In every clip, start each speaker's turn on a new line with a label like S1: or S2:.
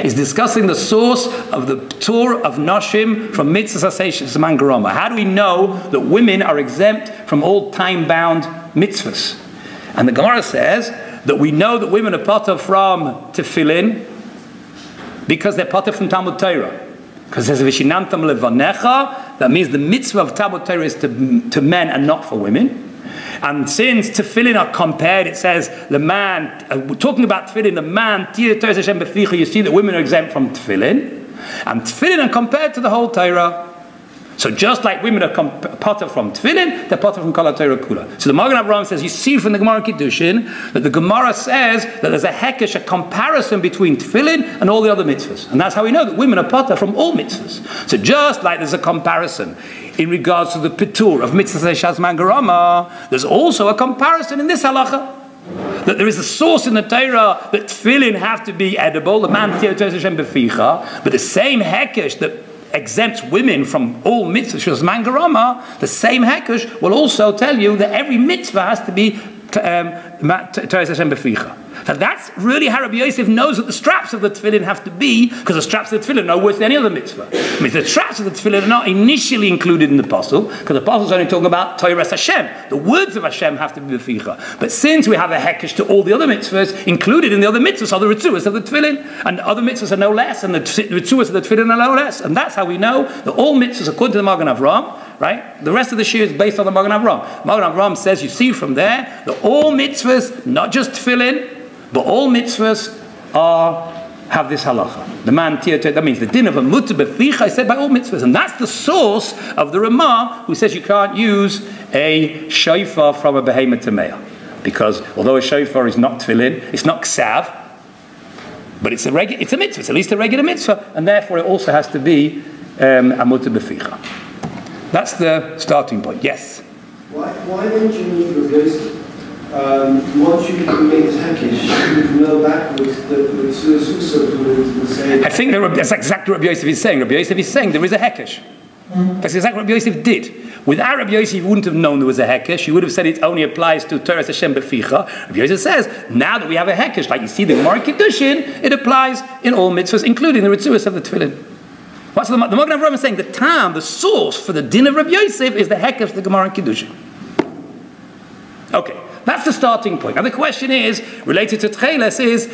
S1: is discussing the source of the Torah of Noshim from mitzvahs aseish man garoma. How do we know that women are exempt from all time-bound mitzvahs? And the Gemara says that we know that women are potter from tefillin because they're potter from Talmud Torah. Because it says Vishinantam levanecha, that means the mitzvah of Talmud Torah is to men and not for women. And since tefillin are compared, it says the man, talking about tefillin, the man, you see that women are exempt from tefillin. And tefillin are compared to the whole Torah. So just like women are potter from tefillin, they're potter from kol Torah kula. So the Magen Avraham says, you see from the Gemara Kiddushin, that the Gemara says that there's a hekesh, a comparison between tefillin and all the other mitzvahs. And that's how we know that women are potter from all mitzvahs. So just like there's a comparison in regards to the pitur of mitzvahs shazman garama, there's also a comparison in this halacha. That there is a source in the Torah that tefillin have to be edible, the man but the same hekesh that exempts women from all mitzvahs, shazman garama, the same hekesh will also tell you that every mitzvah has to be Teres Hashem beficha. Now that's really how Rabbi Yosef knows that the straps of the tefillin have to be, because the straps of the tefillin are no worse than any other mitzvah. I mean, the straps of the tefillin are not initially included in the pasuk, because the pasuk is only talking about Teres Hashem. The words of Hashem have to be beficha. But since we have a hekesh to all the other mitzvahs, included in the other mitzvahs are the ritzuas of the tefillin, and the other mitzvahs are no less, and the ritzuas of the tefillin are no less. And that's how we know that all mitzvahs, according to the Magen Avraham, right? The rest of the shir is based on the Magen Avraham. Magen Avraham says, you see from there, that all mitzvahs, not just tefillin, but all mitzvahs have this halacha. The man tiyot, that means the din of a mutter beficha is said by all mitzvahs, and that's the source of the Ramah who says you can't use a shofar from a behemoth tamei, because although a shofar is not tefillin, it's not ksav, but it's a mitzvah. It's at least a regular mitzvah, and therefore it also has to be a mutter beficha. That's the starting point. Yes.
S2: Why don't you need replacement? Once you make it hackish, you know backwards that it's also the same.
S1: I think that's exactly what Rabbi Yosef is saying. Rabbi Yosef is saying there is a hekesh. That's exactly what Rabbi Yosef did. Without Rabbi Yosef, you wouldn't have known there was a hekesh. He would have said it only applies to Teres Hashem beficha. Rabbi Yosef says, now that we have a hekesh, like you see the Gemara Kiddushin, it applies in all mitzvahs, including the ritzuas of the tefillin. What's the Magen Avraham is saying? The source for the din of Rabbi Yosef is the hekesh of the Gemara Kiddushin. Okay. That's the starting point. Now the question is, related to Techeles, is,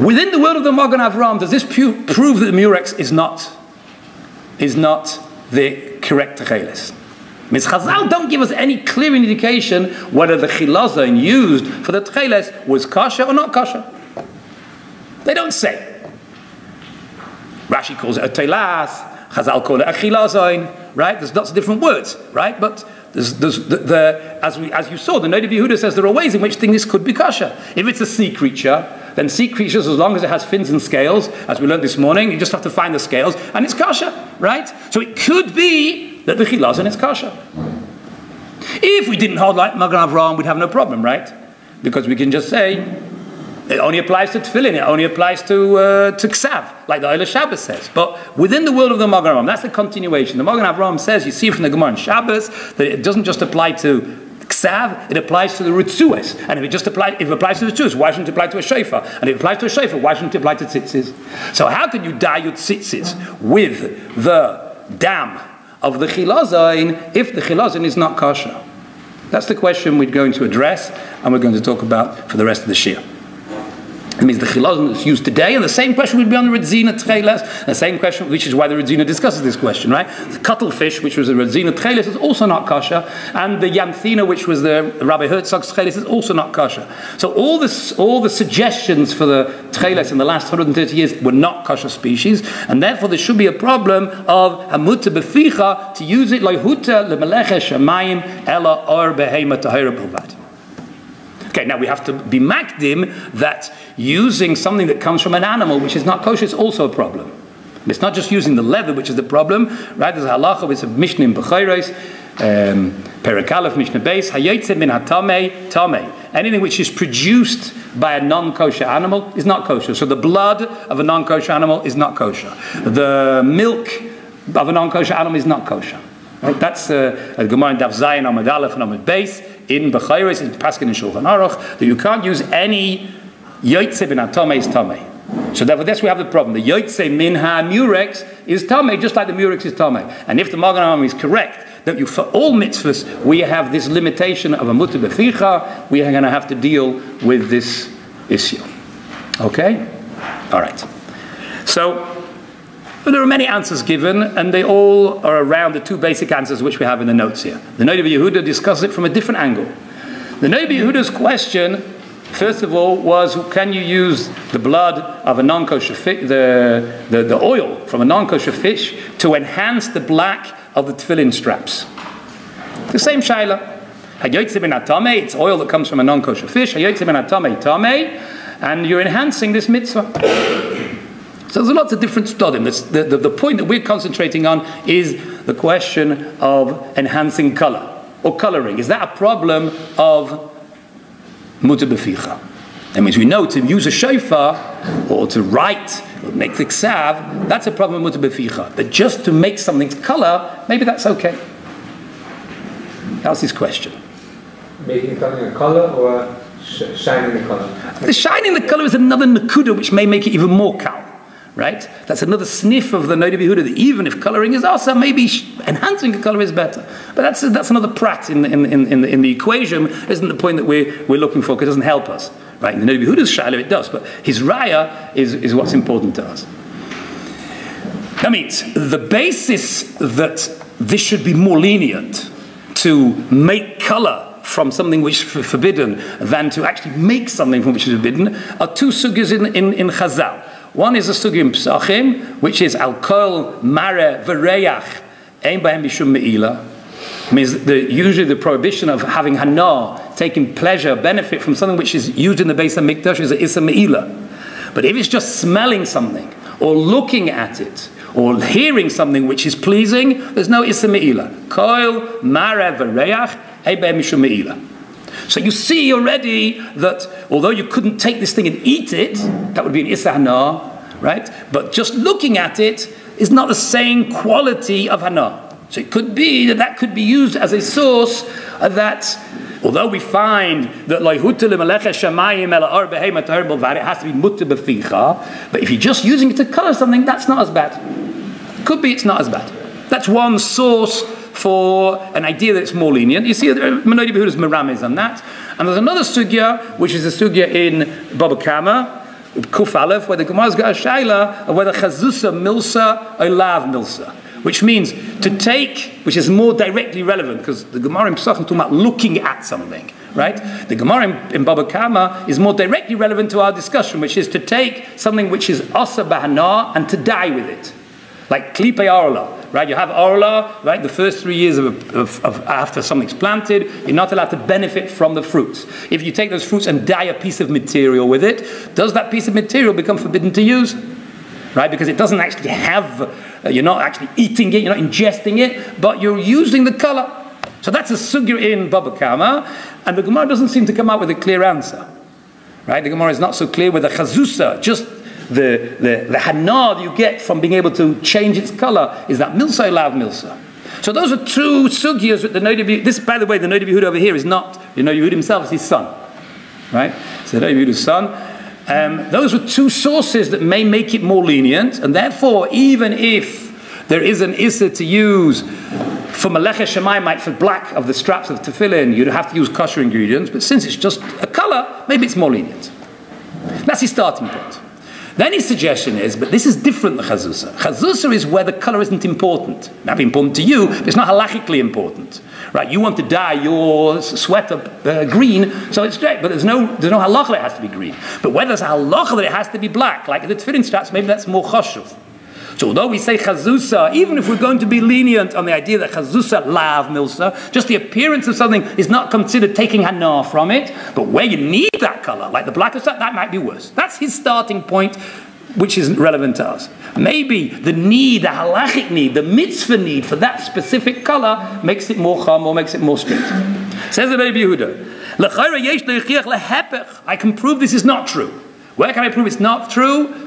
S1: within the world of the Magen Avraham, does this prove that the Murex is not the correct Techeles? Ms. Chazal don't give us any clear indication whether the Chilazon used for the Techeles was kosher or not kosher. They don't say. Rashi calls it a Tallis, Chazal call it a Chilazon, right? There's lots of different words, right? But as you saw, the Noda Yehuda says there are ways in which this could be kosher. If it's a sea creature, then sea creatures, as long as it has fins and scales, as we learned this morning, you just have to find the scales, and it's kosher, right? So it could be that the Chilazon is kosher. If we didn't hold like Magen Avraham, we'd have no problem, right? Because we can just say, it only applies to tefillin, it only applies to ksav, like the Oile Shabbos says. But within the world of the Magen Avraham, that's the continuation. The Magen Avraham says, you see from the Gemara in Shabbos, that it doesn't just apply to ksav, it applies to the ritzuas. And if it applies to the ritzuas, why shouldn't it apply to a shofar? And if it applies to a shofar, why shouldn't it apply to tzitzis? So how can you dye your tzitzis with the dam of the Chilazon if the Chilazon is not kosher? That's the question we're going to address, and we're going to talk about for the rest of the shir. It means the Chilazon that's used today, and the same question would be on the Redzina Techeles, the same question, which is why the Redzina discusses this question, right? The cuttlefish, which was the Redzina Techeles, is also not kosher, and the Yamthina, which was the Rabbi Herzog's Techeles, is also not kosher. So all the suggestions for the Techeles in the last 130 years were not kosher species, and therefore there should be a problem of Hamuta Beficha to use it like Huta Lemeleche Shamayim Ella Or Behema Tahira Bilvad. Okay, now we have to be makdim that using something that comes from an animal which is not kosher is also a problem. It's not just using the leather which is the problem, right? There's a halacha, it's a Mishnah in Bechayros, Perek Aleph, Mishnah Beis, Hayotze min hatamei, tamei. Anything which is produced by a non-kosher animal is not kosher. So the blood of a non-kosher animal is not kosher. The milk of a non-kosher animal is not kosher. Right? That's a Gemara in Daf Zayin Amud Aleph and Amud Beis in Bechayros, in Paskin and Shulchan Aruch, that you can't use any Yotze bin Hatamei is Tamei. So therefore, that's where we have the problem. The Yarchei Minha Murex is Tameh, just like the Murex is Tameh. And if the Magen Avraham is correct, that for all mitzvahs, we have this limitation of a mutter beficha, we are going to have to deal with this issue. Okay? All right. So, there are many answers given, and they all are around the two basic answers which we have in the notes here. The Noda B'Yehuda discusses it from a different angle. The Noda B'Yehuda's question, first of all, was can you use the blood of a non-kosher fish, the oil from a non-kosher fish, to enhance the black of the tefillin straps? The same shaila. Hayotze ben atame, it's oil that comes from a non-kosher fish. Hayotze ben atame tameh, and you're enhancing this mitzvah. So there's lots of different studim. The point that we're concentrating on is the question of enhancing color or coloring. Is that a problem of mutter beficha? That means we know to use a shofar or to write or make the ksav, that's a problem of mutter beficha. But just to make something's color, maybe that's okay. That's his question.
S3: Making something a color or shining the color?
S1: The shining the color is another nakuda which may make it even more kal. Right? That's another sniff of the Noda B'Yehuda, that even if coloring is also, maybe enhancing the color is better. But that's another prat in the equation, isn't the point that we're looking for, because it doesn't help us. Right? In the Noda B'Yehuda's shaila it does, but his raya is what's important to us. That means the basis that this should be more lenient to make color from something which is forbidden than to actually make something from which is forbidden are two sugyas in Chazal. One is a sugi in Pesachim, which is alcohol, mare, v'reyach, ein b'hem bishum me'ila. Means usually the prohibition of having hana, taking pleasure, benefit from something which is used in the Beis HaMikdash is a issa me'ila. But if it's just smelling something, or looking at it, or hearing something which is pleasing, there's no issa me'ila. Koil, mare, v'reyach, ein b'hem bishum me'ila. So you see already that although you couldn't take this thing and eat it, that would be an issa hana, right? But just looking at it is not the same quality of hana. So it could be that could be used as a source that, although we find that it has to be mutter beficha, but if you're just using it to color something, that's not as bad. Could be it's not as bad. That's one source for an idea that it's more lenient. You see, Noda B'Yehuda's meramis on that. And there's another sugya, which is a sugya in Baba Kama, Kuf Aleph, where the Gemara's got a shaila of whether chazusa milsa or lav milsa. Which means to take, which is more directly relevant, because the Gemara in Pesachim talking about looking at something, right? The Gemara in Baba Kama is more directly relevant to our discussion, which is to take something which is asa bahana and to die with it. Like klipe arla. Right, you have orla, right? The first 3 years of after something's planted, you're not allowed to benefit from the fruits. If you take those fruits and dye a piece of material with it, does that piece of material become forbidden to use? Right, because it doesn't actually have, you're not actually eating it, you're not ingesting it, but you're using the color. So that's a sugya in Baba Kama, and the Gemara doesn't seem to come out with a clear answer. Right, the Gemara is not so clear with the chazusa, just the hana you get from being able to change its color is that milsa or lav milsa. So those are two sugyas with the Noda B'Yehuda. This, by the way, the Noda B'Yehuda over here is not the Noda B'Yehuda himself, it's his son. Right? So the Noda B'Yehuda's son. Those are two sources that may make it more lenient, and therefore, even if there is an issa to use for melecha shemayim, for black of the straps of tefillin, you'd have to use kosher ingredients, but since it's just a color, maybe it's more lenient. That's his starting point. Then his suggestion is, but this is different than chazusa. Chazusa is where the color isn't important. It may be important to you, but it's not halachically important. Right? You want to dye your sweater green, so it's great, but there's no halacha that it has to be green. But whether there's a halacha that it has to be black, like the tefillin straps, maybe that's more chashuv. So although we say chazusa, even if we're going to be lenient on the idea that chazusa lav milsa, just the appearance of something is not considered taking hana from it, but where you need that color, like the black of that might be worse. That's his starting point, which isn't relevant to us. Maybe the need, the halachic need, the mitzvah need for that specific color makes it more cham or makes it more strict. Says the Noda B'Yehuda, I can prove this is not true. Where can I prove it's not true?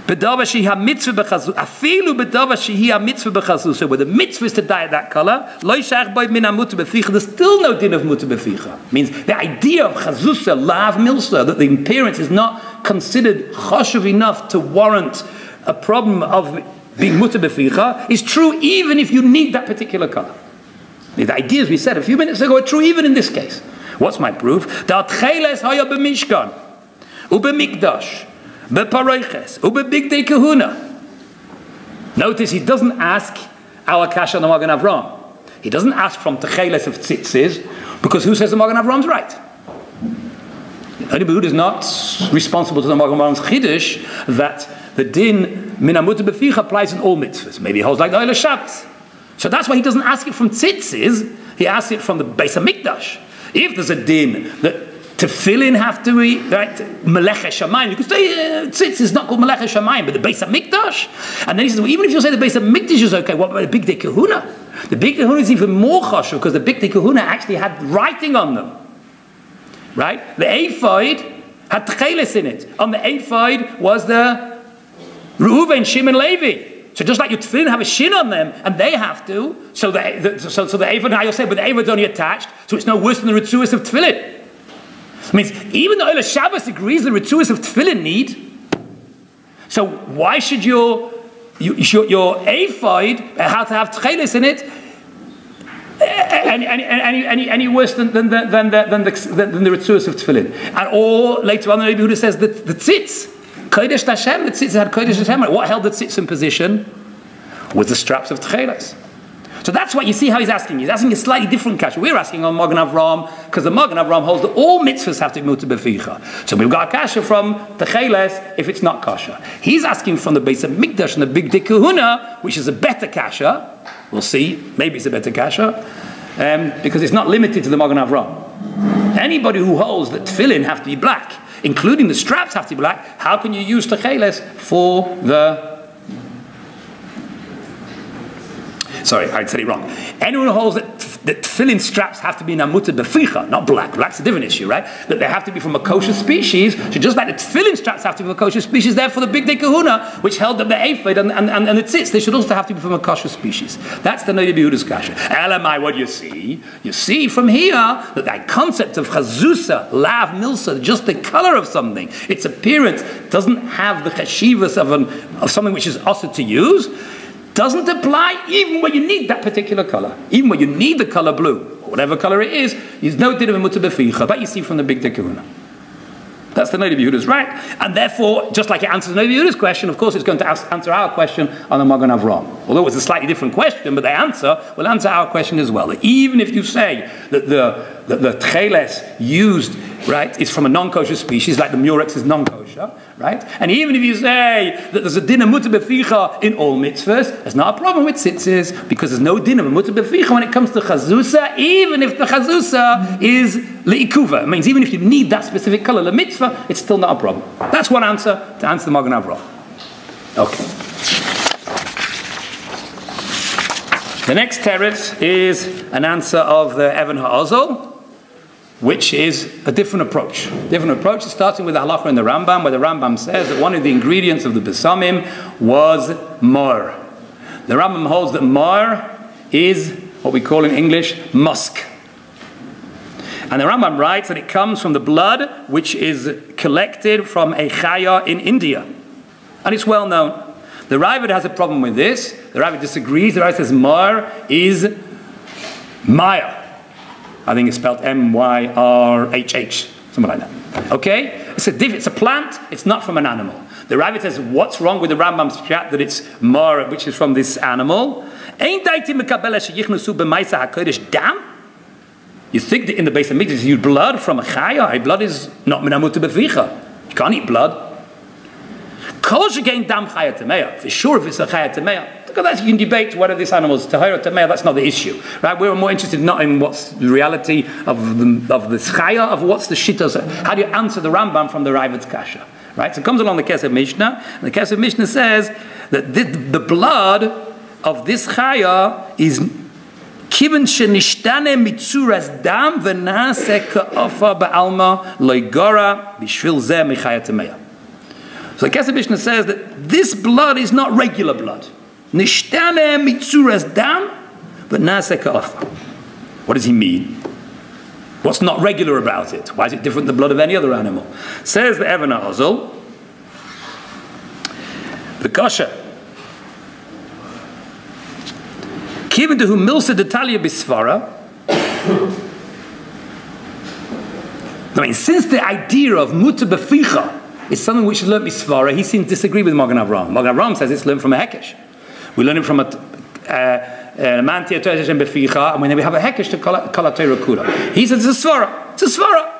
S1: B'davar shehi ha-mitzvah b'chazuz, afilu b'davar shehi ha-mitzvah b'chazuz. So where the mitzvah is to dye that color, lo yishach b'y min ha-mutar b'ficha, there's still no din of mutar b'ficha. Means the idea of chazusa, lav milsa, that the appearance is not considered choshev enough to warrant a problem of being mutar b'ficha, is true even if you need that particular color. The ideas we said a few minutes ago are true even in this case. What's my proof? Da Techelet haya b'mishkan, u'b'mikdash, b'paroiches, u'b'bigdei kahuna. Notice he doesn't ask our kasha on the Magen Avraham. He doesn't ask from Techelet of tzitzis, because who says the Magen Avraham's right? The Rebbe Yehuda is not responsible to the Magen Avraham's chiddush that the din min ha-mutar b'ficha applies in all mitzvahs. Maybe he holds like the Oila Shabbos. So that's why he doesn't ask it from tzitzis, he asks it from the Beis HaMikdash. If there's a din that tefillin have to be, right, Melech HaShamayim, you could say tzitzis is not called Melech HaShamayim, but the Beis HaMikdash. And then he says, well, even if you say the Beis HaMikdash is okay, what about the Bigdei Kahuna? The Bigdei Kahuna is even more chashuv because the Bigdei Kahuna actually had writing on them. Right? The ephod had Techeles in it. On the ephod was the Reuven, Shimon, Levi. So just like your tefillin have a shin on them, and they have to, so the ephod, how you say, but the ephod is only attached, so it's no worse than the ritzuas of tefillin. It means even the Oila Shabbos agrees the ritzuas of tefillin need. So why should your ephod have to have Techeles in it any worse than the ritzuas of tefillin? And or later on, the Rebbe Yehuda says that the tzitz. Kodesh Hashem, the tzitz had Kodesh Hashem. What held the tzitz in position was the straps of Techeles. So that's what you see how he's asking. He's asking a slightly different kasha. We're asking on Magen Avraham because the Magen Avraham holds that all mitzvahs have to be mutar b'ficha. So we've got a kasha from Techeles if it's not kasha. He's asking from the Beis HaMikdash and the Bigdei Kahuna, which is a better kasha. We'll see. Maybe it's a better kasha because it's not limited to the Magen Avraham. Anybody who holds that tefillin have to be black, including the straps have to be black, how can you use Techeles for the... Sorry, I said it wrong. Anyone who holds that tefillin straps have to be mutar b'ficha, not black. Black's a different issue, right? That they have to be from a kosher species. So just like the tefillin straps have to be from a kosher species, therefore the Bigdei Kahuna, which held up the ephod and the tzitz, they should also have to be from a kosher species. That's the Rebbe Yehuda's kasha. Elamai, what do you see? You see from here that that concept of chazusa, lav milsa, just the color of something, its appearance, doesn't have the chashivas of something which is also to use, doesn't apply even when you need that particular color. Even when you need the color blue, or whatever color it is, there's no din of mutar b'ficha. That you see from the Bigdei Kahuna. That's the Rebbe Yehuda's right. And therefore, just like it answers the Rebbe Yehuda's question, of course it's going to answer our question on the Magen Avraham. Although it's a slightly different question, but the answer will answer our question as well. That even if you say that the Techeles used, right, is from a non-kosher species, like the murex is non-kosher, right? And even if you say that there's a din of mutar b'ficha in all mitzvahs, there's not a problem with tzitzis, because there's no din of mutar b'ficha when it comes to chazusa, even if the chazusa is le'ikuva. It means even if you need that specific color, the mitzvah, it's still not a problem. That's one answer to answer the Magen Avraham. Okay. The next teretz is an answer of the Evan Ha'ozol, which is a different approach. Different approach is starting with the halacha in the Rambam, where the Rambam says that one of the ingredients of the besamim was mar. The Rambam holds that mar is what we call in English musk. And the Rambam writes that it comes from the blood which is collected from a chaya in India. And it's well known. The Ravid has a problem with this. The Ravid disagrees. The Ravid says mar is maya. I think it's spelled M-Y-R-H-H, something like that. Okay? It's a plant, it's not from an animal. The Ravid says, what's wrong with the Rambam's pshat that it's mar, which is from this animal? You think that in the Beis HaMikdash you use blood from a chaya? Blood is not min ha-mutar b'ficha. You can't eat blood. For sure, if it's a chaya tameya, you can debate whether this animal is tahira or tameya. That's not the issue, right? We're more interested not in what's the reality of the chaya, of what's the shittas. How do you answer the Rambam from the Ravid's kasha, right? So it comes along the Kesef Mishnah, and the Kesef Mishnah says that the blood of this chaya is kiven shenishtane mitzuras dam v'nase ka'afa ba'alma loigora b'shvil zeh michaya tameya. So the Kesef Mishnah says that this blood is not regular blood. Nishtane mitzuras dam, but nase ka'afa. What does he mean? What's not regular about it? Why is it different than the blood of any other animal? Says the Even HaOzel, the Kasha. Given to whom Milsa Detalia Bisvara. I mean, since the idea of Muta Beficha is something which is learned Bisvara, he seems to disagree with Magen Avraham. Magen Avraham says it's learned from a Hekesh. We learn it from a Mantia Teresh and Beficha, and when we have a Hekesh to Kala Teira Kula. He says it's a Svara. It's a Svara.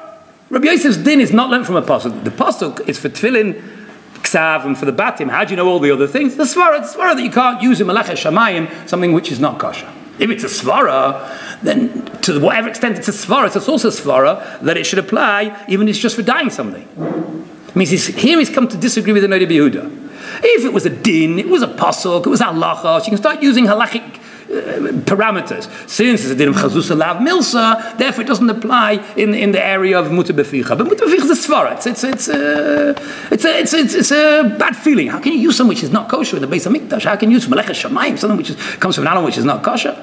S1: Rabbi Yosef's din is not learned from a pasuk. The pasuk is for Tefillin, Ksav, and for the Batim. How do you know all the other things? The Svara that you can't use in Malach Shamayim, something which is not kosher. If it's a Svara, then to whatever extent it's a Svara, it's also a Svara that it should apply even if it's just for dyeing something. It means he's come to disagree with the Noda B'Yehuda. If it was a din, it was a pasuk, it was halacha, so you can start using halachic parameters. Since it's a din of chazusa lav milsa, therefore it doesn't apply in the area of muta beficha. But muta beficha is a svara. It's a bad feeling. How can you use something which is not kosher in the Beis Hamikdash? How can you use melecha shamayim, something which comes from an animal which is not kosher?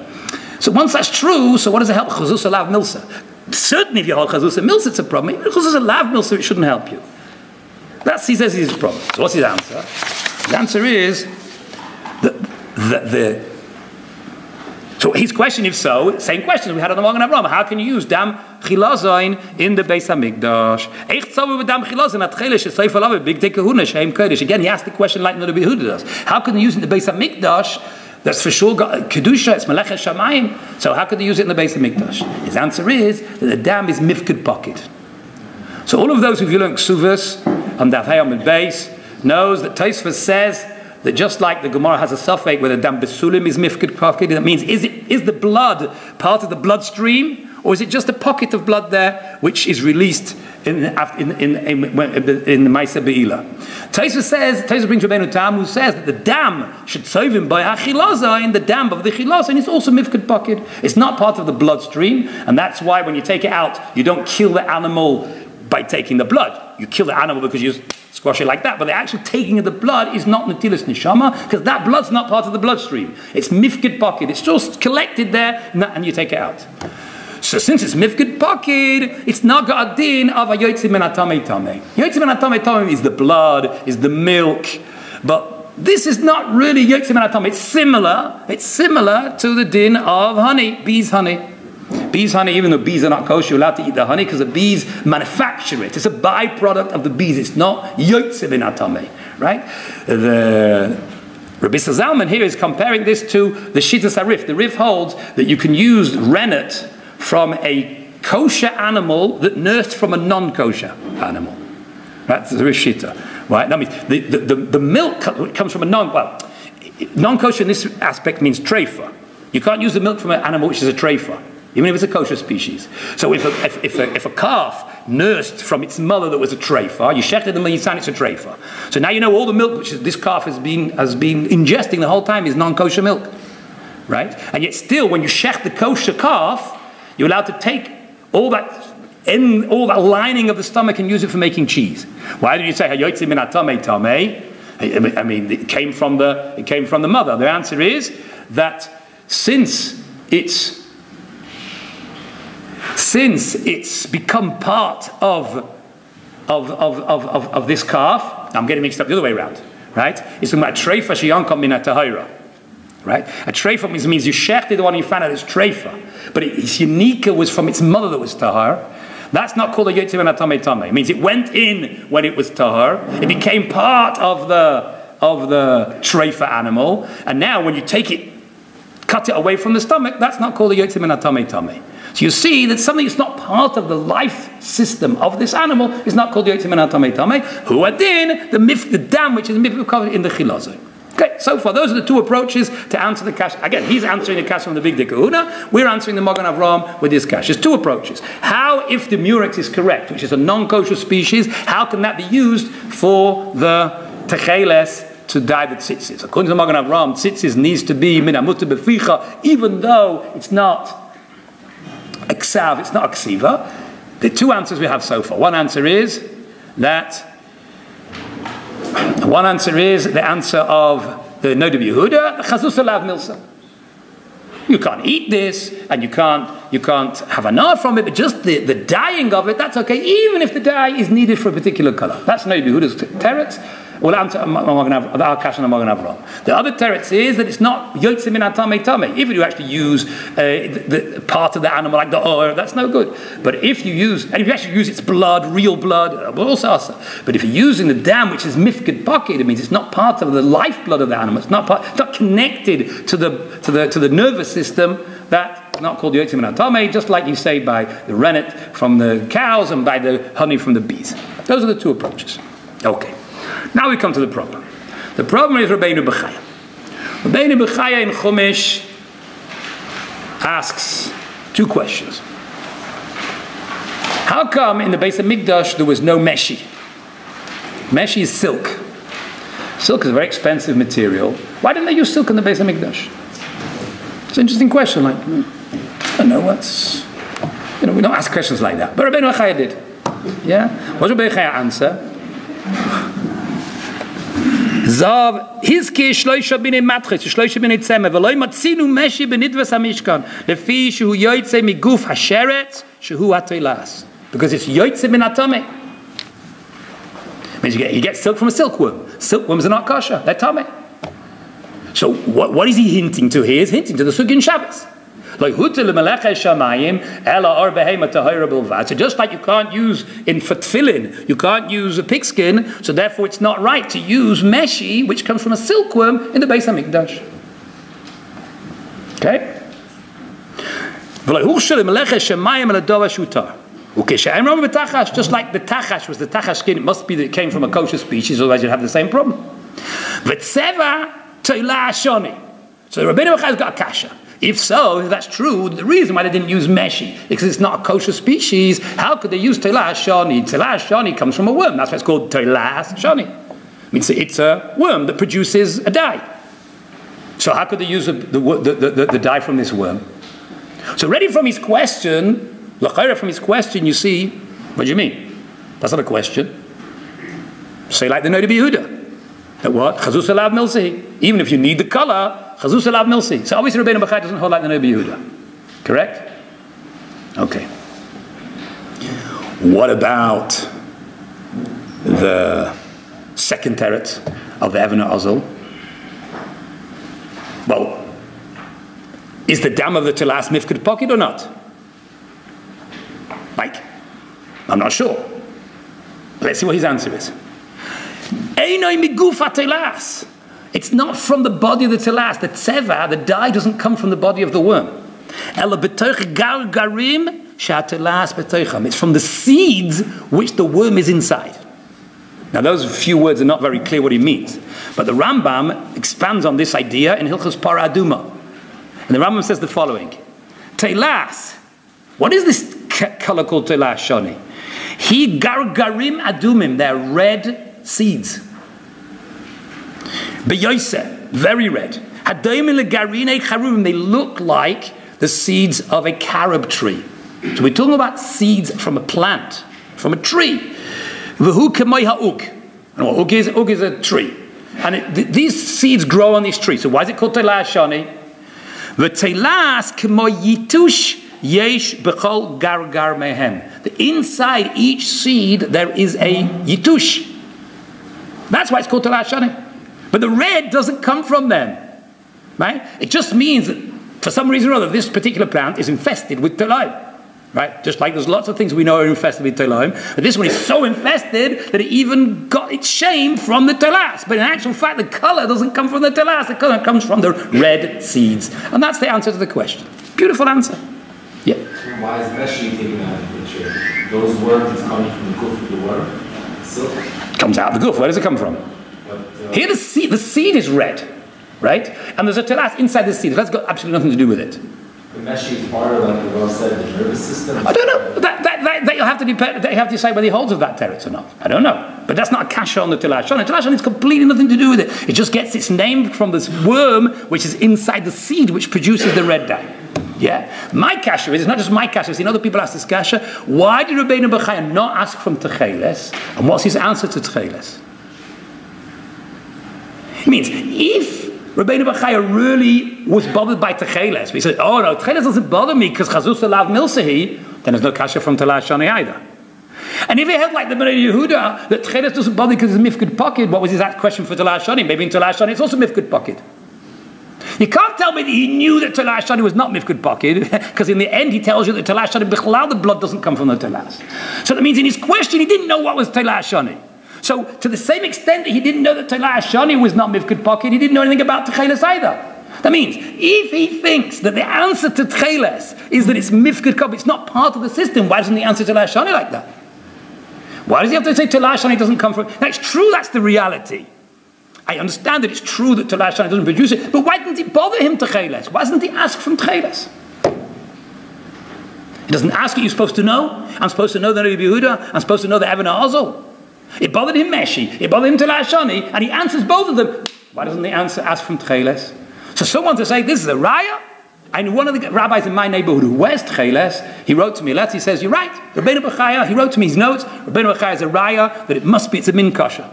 S1: So once that's true, so what does it help chazusa lav milsa? Certainly, if you hold chazusa milsa, it's a problem. Even chazusa lav milsa, it shouldn't help you. He says is his problem. So what's his answer? His answer is so his question, if so, same question we had on the Magen Avraham. How can you use dam chilazon in the Beis Hamikdash? Again, he asked the question like Noda B'Yehuda does. How can you use it in the Beis Hamikdash? That's for sure kedusha. It's melech shamayim. So how could they use it in the Beis Hamikdash? His answer is that the dam is mifked pocket. So all of those who've learned Ksuvas on Daf Hayom and Beis knows that Tosfos says that just like the Gemara has a suffix where the dam besulim is mifked pocket, that means is the blood part of the bloodstream, or is it just a pocket of blood there which is released in the Maisa Be'ila? Tosfos brings Rabbeinu Tam, who says that the dam should serve him by Chilazon, the dam of the Chilazon is also mifked pocket. It's not part of the bloodstream, and that's why when you take it out, you don't kill the animal by taking the blood. You kill the animal because you squash it like that, but the actual taking of the blood is not netilas neshama, because that blood's not part of the bloodstream. It's mifked pocket. It's just collected there, and you take it out. So since it's mifked pocket, it's not got a din of a yotzei min hatamei tamei. Yotzei min hatamei tamei is the blood, is the milk, but this is not really yotzei min hatamei. It's similar to the din of honey, bees' honey. Bees' honey, even though bees are not kosher, you're allowed to eat the honey because the bees manufacture it. It's a byproduct of the bees. It's not yotzei min hatamei, right? The Rabbi Zalman here is comparing this to the Shittas HaRif. The Rif holds that you can use rennet from a kosher animal that nursed from a non-kosher animal. Right? That's the Rif Shita. Right? That means the milk comes from a non-kosher in this aspect means treifa. You can't use the milk from an animal which is a treifa, even if it's a kosher species. So if a calf nursed from its mother that was a treifa, you shechted them and you say it's a treifa. So now you know all the milk which this calf has been ingesting the whole time is non-kosher milk, right? And yet still, when you shech the kosher calf, you're allowed to take all that lining of the stomach and use it for making cheese. Why did you say hayotzei min hatamei tamei? I mean, it came from the mother. The answer is that since it's become part of this calf, I'm getting mixed up the other way around, right? It's talking about treifa sheyankom min hatahira, right? A treifa means you shechted the one you found out is treifa, but its unika was from its mother that was tahar. That's not called a yotzei min hatamei tamei. It means it went in when it was tahar. It became part of the treifa animal, and now when you take it, cut it away from the stomach, that's not called a yotzei min hatamei tamei. So you see that something that's not part of the life system of this animal is not called yotzei min hatamei tamei. Hu adin, the dam which is covered in the chilazon. Okay, so far those are the two approaches to answer the kasha. Again, he's answering the kasha from the Big Dika Kahuna. We're answering the Magen Avraham with this kasha. There's two approaches. How, if the murex is correct, which is a non-kosher species, how can that be used for the techeles to dye the tzitzis? According to the Magen Avraham, tzitzis needs to be min hamuta beficha, even though it's not a ksav, it's not a ksiva. The two answers we have so far. One answer is that One answer is the answer of the Noda Yehuda, Chazuz Alav Milsa. You can't eat this, and you can't have an art from it, but just the dyeing of it, that's okay, even if the dye is needed for a particular color. That's Noda Yehuda's teretz. Well, answer the other teretz is that it's not yotzei min hatamei tamei. If you actually use the part of the animal, like the oil, that's no good. But if you actually use its blood, real blood, also. But if you're using the dam, which is mifked pocket, it means it's not part of the lifeblood of the animal. It's not connected to the nervous system. That's not called yotzei min hatamei, just like you say by the rennet from the cows and by the honey from the bees. Those are the two approaches. Okay. Now we come to the problem. The problem is Rabbeinu Bechaya. Rabbeinu Bechaya in Chumash asks two questions. How come in the Beis HaMikdash there was no meshi? Meshi is silk. Silk is a very expensive material. Why didn't they use silk in the Beis HaMikdash? It's an interesting question. Like, I don't know what's... we don't ask questions like that. But Rabbeinu Bechaya did. Yeah? What did Rabbeinu Bechaya answer? Zav hizki shloisha b'nei matchis, shloisha b'nei tzemeh, v'loi matzinu meshi b'nidvas hamishkan, lefi shehu yotzei miguf hasheret, shehu hatoilas. Because it's yotzei min hatamei. Means you get silk from a silkworm. Silkworms are not kosher, they're tamei. So what is he hinting to here? He's hinting to the sugin Shabbos. Like shamayim ela or behema tahira bilvad. So just like you can't use for tefillin, you can't use a pigskin, so therefore it's not right to use meshi, which comes from a silkworm, in the Beis HaMikdash. Okay. Just like the tachash was the tachash skin, it must be that it came from a kosher species, otherwise you'd have the same problem. V'tzeva toila shoni. So Rabbeinu Bechaya has got a kasha. If so, if that's true, the reason why they didn't use meshi is because it's not a kosher species. How could they use telah shani? Telah shani comes from a worm. That's why it's called telah shani. It means it's a worm that produces a dye. So how could they use the dye from this worm? So ready from his question, you see, what do you mean? That's not a question. Say like the Noda Yehuda. That what? Chazuz alav milsi. Even if you need the color, Chazuz alav milsi. So obviously Rabbeinu Bechaya doesn't hold like the Noda Yehuda. Correct? Okay. What about the second teretz of the Evner Ozil? Well, is the dam of the Tallis mifked pocket or not? Like, I'm not sure. Let's see what his answer is. It's not from the body of the telas. The tseva, the dye, doesn't come from the body of the worm. It's from the seeds which the worm is inside. Now those few words are not very clear what he means. But the Rambam expands on this idea in Hilchos Parah Aduma. And the Rambam says the following. Telas. What is this color called telas, Shani? He gargarim adumim. They're red seeds. Beyoise, very red. They look like the seeds of a carob tree. So we're talking about seeds from a plant, from a tree. V'hu k'may ha'ug. Ug is a tree. And these seeds grow on this tree. So why is it called telas, Shani? V'telas k'may yitush yesh b'chol gargar mehem. Inside each seed there is a yitush. That's why it's called telas shani. But the red doesn't come from them. Right? It just means that for some reason or other this particular plant is infested with telaim. Right? Just like there's lots of things we know are infested with telaim. But this one is so infested that it even got its shame from the telas. But in actual fact the color doesn't come from the telas. The color comes from the red seeds. And that's the answer to the question. Beautiful answer. Yeah.
S3: Why is meshi taken out of the picture? Those worms is coming from the goof of the worm? Silk?
S1: Comes out of the goof. Where does it come from? Here the seed is red, right? And there's a telas inside the seed. That's got absolutely nothing to do with it.
S3: The meshi is part of, like the well said, the nervous system?
S1: I don't know. That you'll have to decide whether he holds of that teretz or not. I don't know. But that's not a kasha on the telas. The telas has completely nothing to do with it. It just gets its name from this worm which is inside the seed which produces the red dye. Yeah, my kasha is, it's not just my kasha, I've seen other people ask this kasha. Why did Rabbeinu Bechaya not ask from Techeles? And what's his answer to Techeles? It means if Rabbeinu Bachaya really was bothered by Techeles, he said, oh no, Techeles doesn't bother me because Chazus Alav Milsahi, then there's no kasha from Techelet Aish Yarchei either. And if he held like the Bnei Yehuda, that Techeles doesn't bother because it's a mifkud pocket, what was his question for Techelet Aish Yarchei? Maybe in Techelet Aish Yarchei it's also mifkud pocket. You can't tell me that he knew that Techelet Aish Yarchei was not mifkud pocket, because in the end he tells you that Techelet Aish Yarchei bichlal, the blood doesn't come from the telas. So that means in his question he didn't know what was Techelet Aish Yarchei. So to the same extent that he didn't know that Techelet Aish Yarchei was not mifkud pocket, he didn't know anything about Techeles either. That means if he thinks that the answer to Techeles is that it's mifkud pocket, it's not part of the system, why doesn't he answer Techelet Aish Yarchei like that? Why does he have to say Techelet Aish Yarchei doesn't come from? That's true, that's the reality. I understand that it's true that Techelet Aish Yarchei doesn't produce it, but why didn't it bother him Techeles? Why doesn't he ask from Techeles? He doesn't ask what you're supposed to know. I'm supposed to know the Rebbe Yehuda. I'm supposed to know the Even HaOzel. It bothered him Meshi. It bothered him Techelet Aish Yarchei, and he answers both of them. Why doesn't he ask from Techeles? So someone to say this is a raya. I knew one of the rabbis in my neighborhood who wears Techeles. He wrote to me a letter. He says, "You're right, Rabbeinu Bachaya." He wrote to me his notes. Rabbeinu Bachaya is a raya that it must be. It's a min kosher.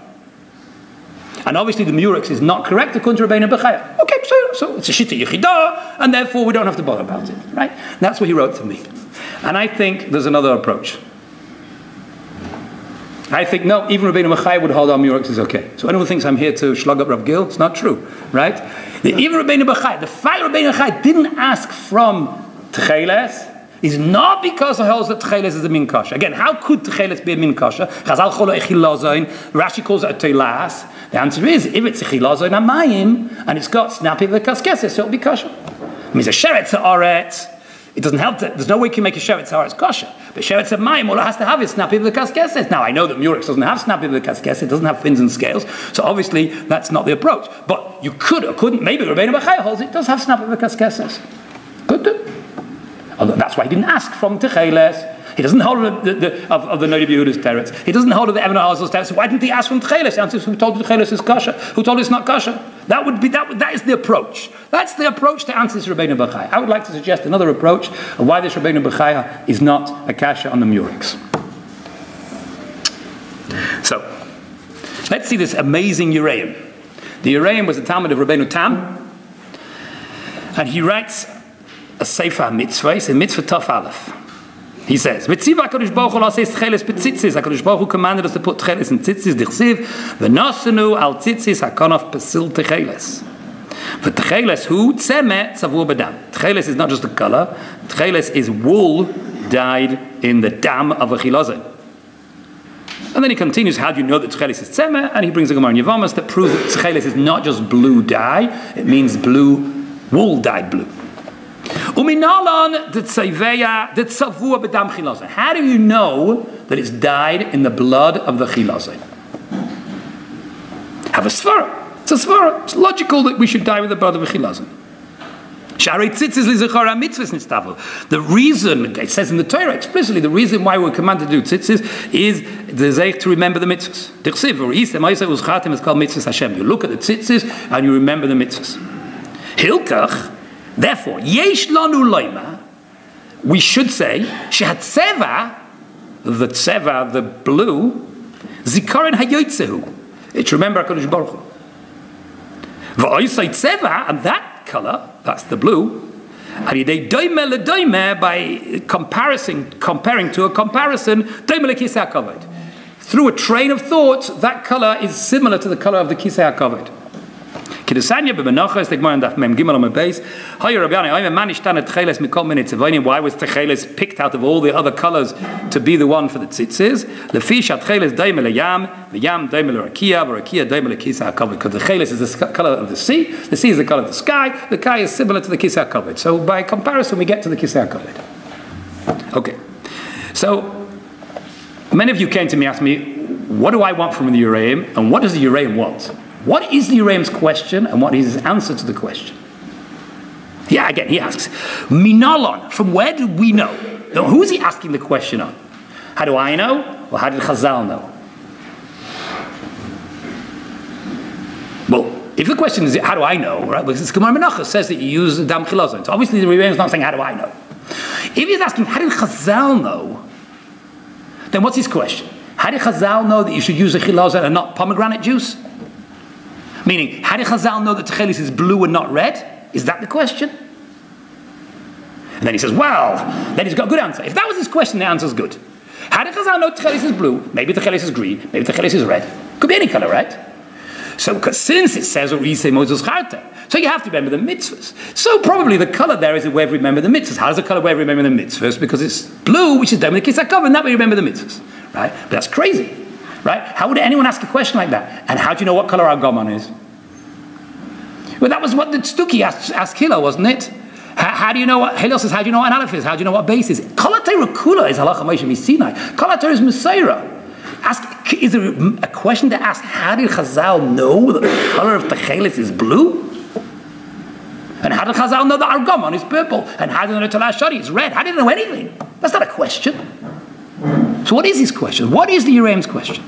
S1: And obviously the Murex is not correct according to Rabbeinu Bachaya. Okay, so it's a shita yichidah, and therefore we don't have to bother about it, right? And that's what he wrote to me. And I think there's another approach. I think, no, even Rabbeinu Bachaya would hold our Murex is okay. So anyone thinks I'm here to shlug up Rav Gil, it's not true, right? Even Rabbeinu Bachaya, the fact that Rabbeinu Bachaya didn't ask from Techeles is not because he holds that Techeles is a min kosher. Again, how could Techeles be a min kosher? Chazal cholo Chilazon, Rashi calls it a Tallis. The answer is, if it's a Chilazon amayim, and it's got snappy the kaskeses, so it'll be kosher. It means a sheretz ha'aretz, it doesn't help that, there's no way you can make a sheretz ha'aretz kosher. But sheretz amayim, all it has to have is snappy the kaskeses. Now, I know that Murex doesn't have snappy the kaskeses, it doesn't have fins and scales, so obviously that's not the approach. But you could or couldn't, maybe Rabbeinu Bachaya holds it does have snappy the kaskeses. Could do. Although that's why he didn't ask from Techeles. He doesn't hold of the Noda Yehuda's teretz. He doesn't hold of the Even HaOzel's teretz. So why didn't he ask from Techeles? The answer is, who told you Techeles is kosher? Who told you it's not kosher? That is the approach. That's the approach to answer this Rabbeinu Bachaya. I would like to suggest another approach of why this Rabbeinu Bachaya is not a kasher on the Murex. So, let's see this amazing Yereim. The Yereim was a Talmud of Rabbeinu Tam, and he writes a Sefer Mitzvah, it's a Mitzvah Tov Aleph. He says, "V'tziva HaKadosh Baruch Hu la'aseh Techeles b'tzitzis." HaKadosh Baruch Hu commanded us to put Techeles in tzitzis. Dichsiv, "V'nosenu al tzitzis hakonof pesil Techeles." V'Techeles hu tzemeh tzavur b'dam. Techeles is not just a color. Techeles is wool dyed in the dam of a chilazon. And then he continues, how do you know that Techeles is tzemeh? And he brings a Gemara in Yevamos that proves that Techeles is not just blue dye. It means blue, wool dyed blue. How do you know that it's dyed in the blood of the chilazon? Have a svara. It's a svara. It's logical that we should dye with the blood of a chilazon. The reason, it says in the Torah explicitly, the reason why we're commanded to do tzitzis is the zeich to remember the mitzvahs. It's called mitzvahs Hashem. You look at the tzitzis and you remember the mitzvahs. Hilkach. Therefore, yesh lanu loima, we should say, shehat tseva, the blue, zikaron hayoitzehu. It's remember HaKadosh Baruch Hu. V'oisai tseva, and that color, that's the blue, alidei doime ledoime, by comparing to a comparison, doime lekisei hakavod. Through a train of thought, that color is similar to the color of the kisei hakavod. Kedusanya b'menachos the Gemara in Daf Mem Gimel on my base. Why was Techeles picked out of all the other colors to be the one for the tzitzis? Lefisha Techeles daim leyam, v'yam daim lerakia, v'rakia daim lekisa hakavod. Because the Techeles is the color of the sea is the color of the sky is similar to the kisei hakavod. So by comparison, we get to the kisei hakavod. Okay, so many of you came to me, asked me, what do I want from the Yereim, and what does the Yereim want? What is the Yereim's question, and what is his answer to the question? Yeah, again, he asks, Minalon, from where do we know? Now, who is he asking the question on? How do I know? Or how did Chazal know? Well, if the question is, how do I know? Right? Because Gemara Menachos says that you use the dam chilazon. So obviously the Yereim is not saying, how do I know? If he's asking, how did Chazal know? Then what's his question? How did Chazal know that you should use a chilazon and not pomegranate juice? I Meaning, how did Chazal know that Techelet is blue and not red? Is that the question? And then he says, well, then he's got a good answer. If that was his question, the answer's good. How did Chazal know Techelet is blue? Maybe Techelet is green, maybe Techelet is red. Could be any color, right? So, because since it says, so you have to remember the mitzvahs. So probably the color there is a way of remember the mitzvahs. How does the color way of remember the mitzvahs? Because it's blue, which is done with the kisakov, and that way you remember the mitzvahs. Right? But that's crazy. Right? How would anyone ask a question like that? And how do you know what color our gammon is? Well, that was what the Stuki asked Hillel, wasn't it? How do you know what Hillel says? How do you know what an aleph is? How do you know what base is? Kol HaTorah Kula is halacha Moshe v'Sinai. Kol HaTorah is Mesorah. Is there a question to ask? How did Chazal know that the color of Techelet is blue? And how did Chazal know that our gammon is purple? And how did they know Tallis Shari is red? How did they know anything? That's not a question. So what is his question? What is the Yereim's question?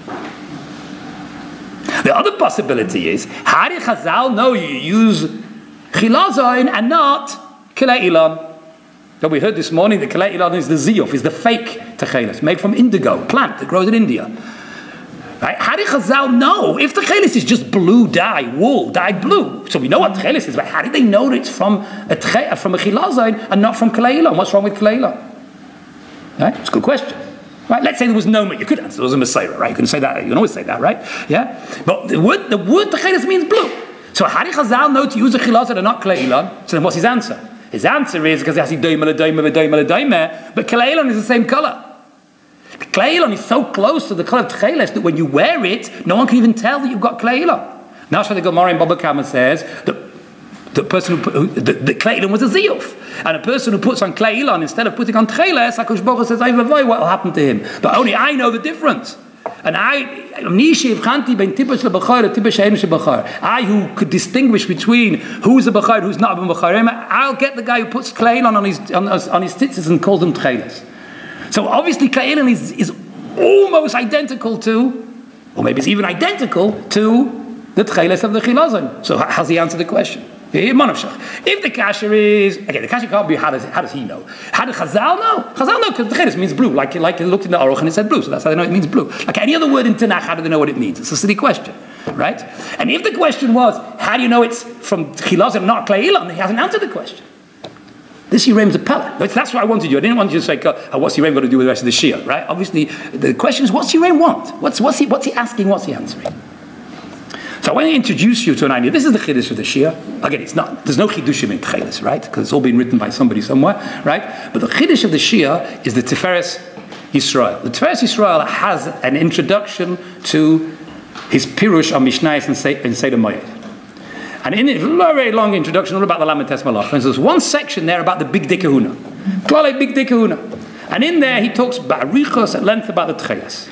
S1: The other possibility is, how did Chazal know you use Chilazon and not Techelet Aish? So we heard this morning that Techelet Aish is the ziyuf, is the fake Techelet, made from indigo, plant that grows in India. Right? How did Chazal know? If Techelet is just blue dye, wool dyed blue, so we know what Techelet is, but how did they know that it's from a Chilazon and not from Techelet Aish? What's wrong with Techelet Aish? Right? It's a good question. Right? Let's say there was no, you could answer, there was a Mesorah, right? You can say that, you can always say that, right? Yeah? But the word Techelet means blue. So how did Chazal know to use a Chilazon and not Techelet Aish? So then what's his answer? His answer is because it has but Techelet Aish is the same color. Techelet Aish is so close to the color of Techelet that when you wear it, no one can even tell that you've got Techelet Aish. Now, the Gemara in Baba Kama says that the person the Techelet Aish was a ziyuf, and a person who puts on Techelet Aish instead of putting on Techelet, HaKadosh Baruch Hu says, "What will happen to him?" But only I know the difference. And I who could distinguish between who's a bachar and who's not a bachar, I'll get the guy who puts Techelet Aish on his tzitzis and calls them Techelet. So obviously Techelet Aish is almost identical to, or maybe it's even identical to the Techelet of the Chilazon. So how's he answer the question? If the kasher is, again, the kasher can't be, how does he know? How did Chazal know? Chazal know because Techelet means blue, like it looked in the Aruch and it said blue, so that's how they know it means blue. Like any other word in Tanakh, how do they know what it means? It's a silly question, right? And if the question was, how do you know it's from Chilazon and not Techelet Aish, he hasn't answered the question. This Yereim's a pella. That's what I wanted you. I didn't want you to say, what's Yereim got to do with the rest of the Shia, right? Obviously, the question is, what's Yereim want? What's he asking, what's he answering? So I want to introduce you to an idea. This is the Chiddush of the Shia. Again, there's no Chiddushim in Techelet, right? Because it's all been written by somebody somewhere, right? But the Chiddush of the Shia is the Tiferes Yisrael. The Tiferes Yisrael has an introduction to his Pirush on Mishnayos and Seder Moed. And in it, a very long introduction all about the Lamentes Malach. And there's one section there about the Big Dikahuna. Klale Big Dikahuna. And in there he talks about Arichos at length about the Techelet.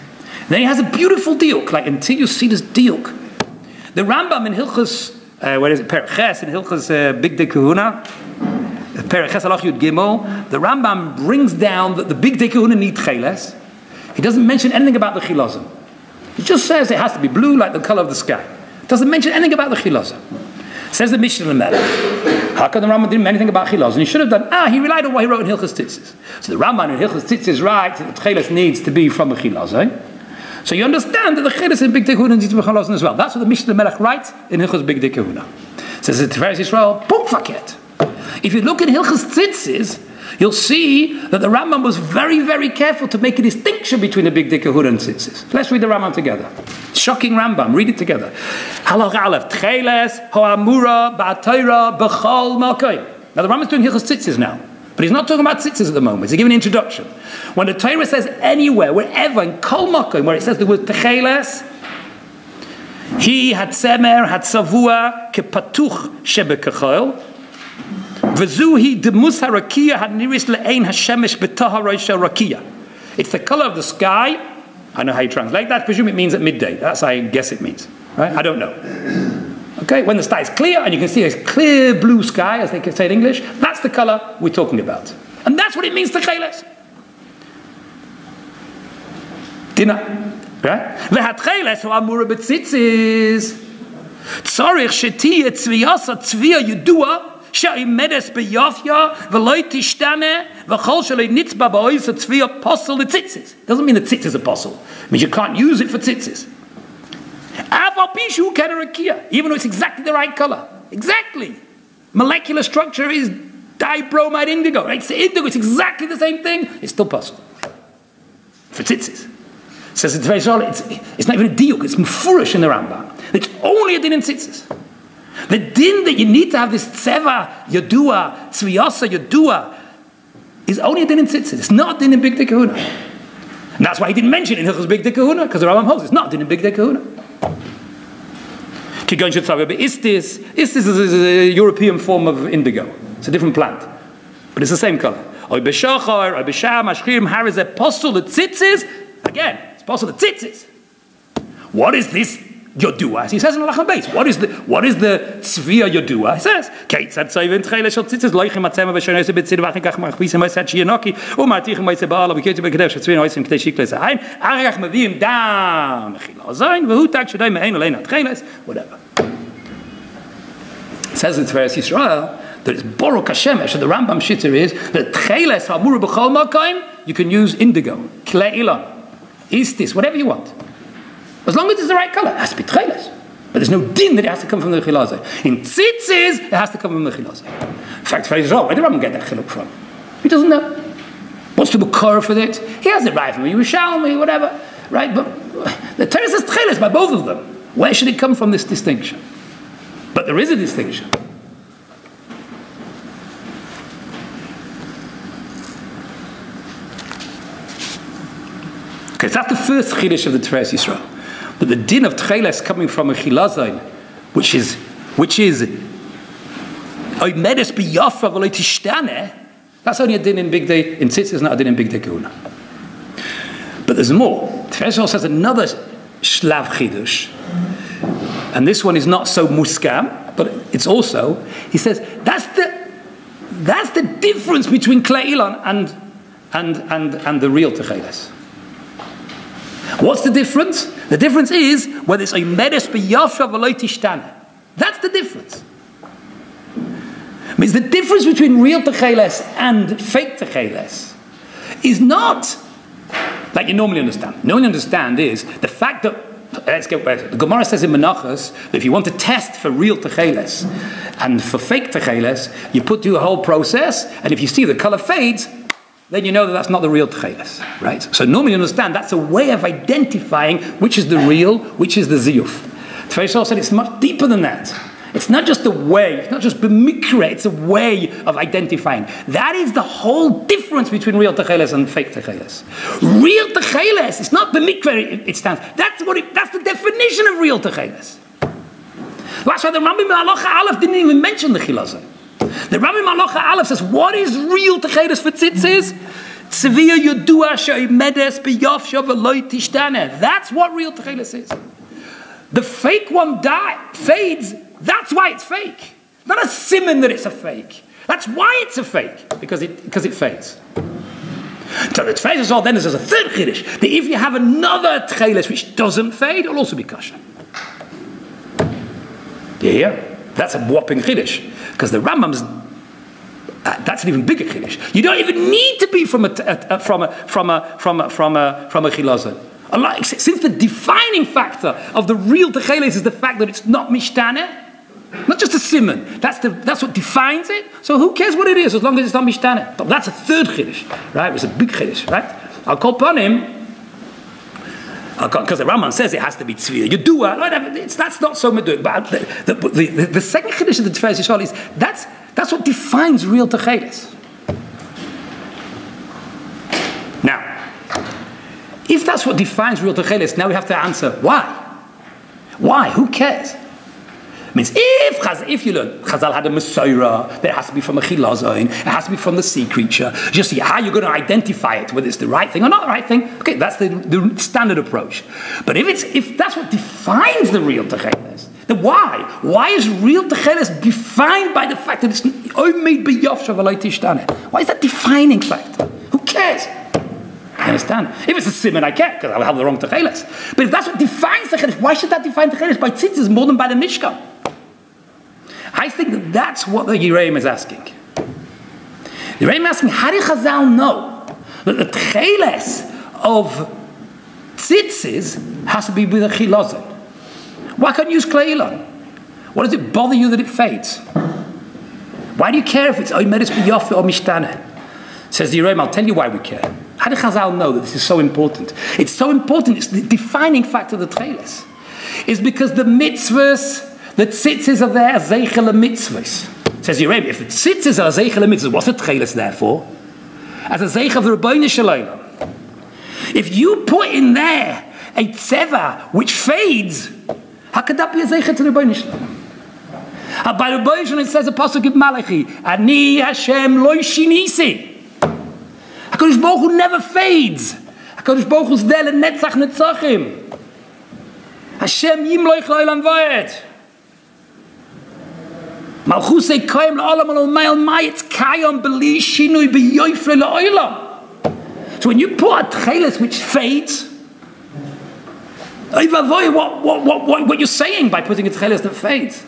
S1: Then he has a beautiful diuk, like until you see this diuk. The Rambam in Hilchos, where is it? Perches in Hilchos Big Dikahuna. Perches Alach Yud Gimel. The Rambam brings down that the Big Dikahuna need Techelet. He doesn't mention anything about the Chilazon. He just says it has to be blue like the color of the sky. Doesn't mention anything about the Chilazon. Says the Mishnah Melech. How come the Rambam didn't mention anything about Chilazon? He should have done. He relied on what he wrote in Hilchos Tzitzis. So the Rambam in Hilchos Tzitzis writes that the Techelet needs to be from the Chilazon. So you understand that the Techelet in Big Dikahuna needs to be Chilazon as well. That's what the Mishnah Melech writes in Hilchos Big Dikahuna. Says the Tiferes Yisrael, Pum Faket. If you look at Hilchos Tzitzis, you'll see that the Rambam was very, very careful to make a distinction between the Big Dikahuna and Tzitzis. Let's read the Rambam together. Shocking Rambam. Read it together. Halach Aleph. Techelet ho'amura ba'atayra b'chol malkoim. Now the Rambam's doing Hilchos Tzitzis now. But he's not talking about tzitzis at the moment. He's giving an introduction. When the Torah says anywhere, wherever, in kol makom, where it says the word techeles, he had semer, had savua, kepatuch shebekachol, v'zuhi demus harakia had niris le'ein hashemesh b'taha roisha rakia. It's the color of the sky. I know how you translate that. I presume it means at midday. That's how I guess it means. Right? I don't know. Okay, when the sky is clear and you can see a clear blue sky, as they can say in English, that's the color we're talking about. And that's what it means to Techelet. Dinner. Right? Ve'hatchelet hu amura betzitzis. Tzarich shetiye tzviyasa tzviya yudua she'imedes beyafya v'loi tishtane v'chol shalei nitzba ba'ois tzviya posel l'tzitzis. Doesn't mean the tzitzis is a posel. It means you can't use it for tzitzis. Even though it's exactly the right color. Exactly. Molecular structure is dibromide indigo. Right? It's indigo, it's exactly the same thing. It's still possible. For tzitzis. Says it's very solid. It's not even a diuk, it's mufurish in the Rambam. It's only a din in tzitzis. The din that you need to have this tseva, yodua, tzviyasa, yodua, is only a din in tzitzis. It's not a din in big de kahuna. And that's why he didn't mention it in Hilchos big de kahuna, because the Rambam holds it's not a din in big de kahuna. Istis is a European form of indigo. It's a different plant, but it's the same color. Again, it's possible the tzitzis. What is this yodua? He says in Lachem Beis. What is the tzvia yodua? He says, "Keitzad tzayvin tcheles shel tzitzis loichem atzema v'shonos betzid v'achikach machvisim v'sad shiyanoki u'martichim v'yitze ba'ala v'keitzad b'kedev shetzvin oisim k'tei shikles ha'ayim achikach mavim dam Chilazon v'hu tag shadai me'ein olein atcheles whatever." It says in Techelet Aish Yisrael that it's Baruch Hashem. Actually, the Rambam shitter is that Techeles hamura b'chol makom you can use indigo, klei ilan, istis, whatever you want. As long as it's the right color, it has to be Techeles. But there's no din that it has to come from the Chilazon. In tzitzis, it has to come from the Chilazon. In fact, where did Rambam get that chiluk from? He doesn't know. What's the Bukar for it? He has it right from you, Shawl, whatever. Right? But the Torah says Techeles by both of them. Where should it come from, this distinction? But there is a distinction. Okay, so that's the first chiddush of the Techelet Aish Yisrael. But the din of Techeles coming from a Chilazon, which is oimedes biyafa v'lo tishtane, that's only a din in big day. In tzitzis, not a din in big day kahuna. But there's more. Techelet Aish Yisrael says another shlav chiddush, and this one is not so muskam, but it's also, he says that's the difference between klei ilan and the real Techeles. What's the difference? The difference is whether it's oimedes b'yafsha v'lo tishtana. That's the difference. It means the difference between real Techeles and fake Techeles is not like you normally understand. Normally understand is the fact that, let's go back. The Gemara says in Menachos that if you want to test for real Techeles and for fake Techeles, you do a whole process, and if you see the color fades, then you know that that's not the real Techeles, right? So normally you understand that's a way of identifying which is the real, which is the ziyuf. Techelet Aish said it's much deeper than that. It's not just a way, it's not just b'mikra, it's a way of identifying. That is the whole difference between real Techeles and fake Techeles. Real Techeles, it's not b'mikra it stands. That's the definition of real Techeles. That's why the Rambam Halacha Aleph didn't even mention the Chilazon. The Rambam Halacha Aleph says, what is real Techeles for tzitzis? Tzvia yodua she'oimedes b'yafsha v'lo tishtana. That's what real Techeles is. The fake one fades. That's why it's fake. Not a simon that it's a fake. That's why it's a fake, because it fades. So the Techelet Aish then there's a third chiddush that if you have another Techeles which doesn't fade, it'll also be kosher. Do you hear? That's a whopping chiddush, because the Rambam's that's an even bigger chiddush. You don't even need to be from a Chilazon. Since the defining factor of the real Techeles is the fact that it's not mishtane, not just a simon. That's what defines it. So who cares what it is as long as it's not mishtane? But that's a third chiddush, right? It's a big chiddush, right? I'll call upon him because the Rambam says it has to be tzviyah. You do that's not so meduk. But the second chiddush of the Techelet Aish is that's what defines real Techeles. Now, if that's what defines real Techeles, now we have to answer why. Why? Who cares? It means if you learn Chazal had a Mesorah, that it has to be from a Chilazon, it has to be from the sea creature. Just see how you're going to identify it, whether it's the right thing or not the right thing. Okay, that's the standard approach. But if that's what defines the real Techeles, then why? Why is real Techeles defined by the fact that it's oimed b'yafsha v'lo tishtane? Why is that defining factor? Who cares? You understand? If it's a simon, I care, because I'll have the wrong Techeles. But if that's what defines Techeles, why should that define Techeles by tzitzis more than by the Mishkan? I think that's what the Yireim is asking. The Yireim is asking, how do Chazal know that the Techeles of tzitzis has to be with a Chilazon? Why can't you use Kleilon? What does it bother you that it fades? Why do you care if it's Oimeris B'Yofe or Mishtana? Says the Yerem, I'll tell you why we care. How do Chazal know that this is so important? It's so important, it's the defining factor of the Techeles. It's because the mitzvahs, the tzitzis are there as Zeichel mitzvahs. Says the Yerem, if the tzitzis are Zeichel mitzvahs, what's the Techeles there for? As a Zeichel of the Rebbeinu Shalom. If you put in there a tzeva which fades, how could that be a Zeichel to the Rebbeinu Shalom? By the Rebbeinu Shalom it says a pasuk of Malachi, Ani Hashem lo shinisi. HaKadosh Baruch Hu never fades. HaKadosh Baruch Hu's there lenetzach netzachim. Hashem yimloich la'olam va'ed. Malchusei kayim la'olam al'omayel mayetz kayim b'li shinui b'yoyfre la'olam. So when you put a Techeles which fades, what you're saying by putting a Techeles that fades?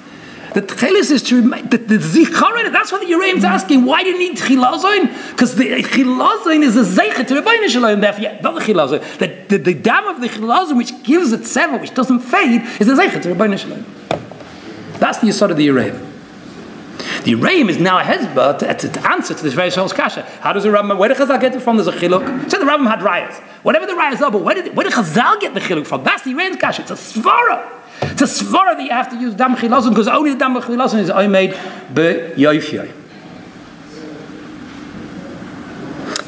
S1: The Techeles is to remind, the Zicharon, that's what the Yereim's asking. Why do you need Chilazon? Because the Chilazon is a Zeicha to the Rebbeinu Shalom, therefore, not the Chilazon. The dam of the Chilazon, which gives it Seva, which doesn't fade, is the Zeicha to the Rebbeinu Shalom. That's the Yesod of the Yereim. The Yereim is now a hezbollah to answer to this very Shal's kasha. How does the Rambam, where did Chazal get it from? There's a chiluk. So the Rambam had rayas. Whatever the rayas are, but where did Chazal get the chiluk from? That's the Yereim's kasha. It's a svara. It's a svara that you have to use dam chilazon because only the dam chilazon is made b'yoyfyoi.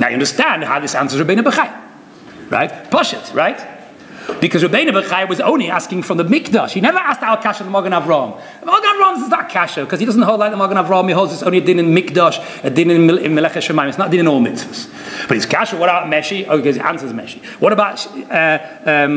S1: Now you understand how this answers Rabbeinu Bechai, right? Poshet, right? Because Rabbeinu Bechai was only asking from the Mikdash. He never asked our kasha the Magen Avraham. The Magen Avraham is not kasha because he doesn't hold like the Magen Avraham. He holds it's only a din in Mikdash, a din in Melech Shemayim. It's not a din in all mitzvahs. But his kasha, what about Meshi? Oh, because he answers Meshi. What about Techelet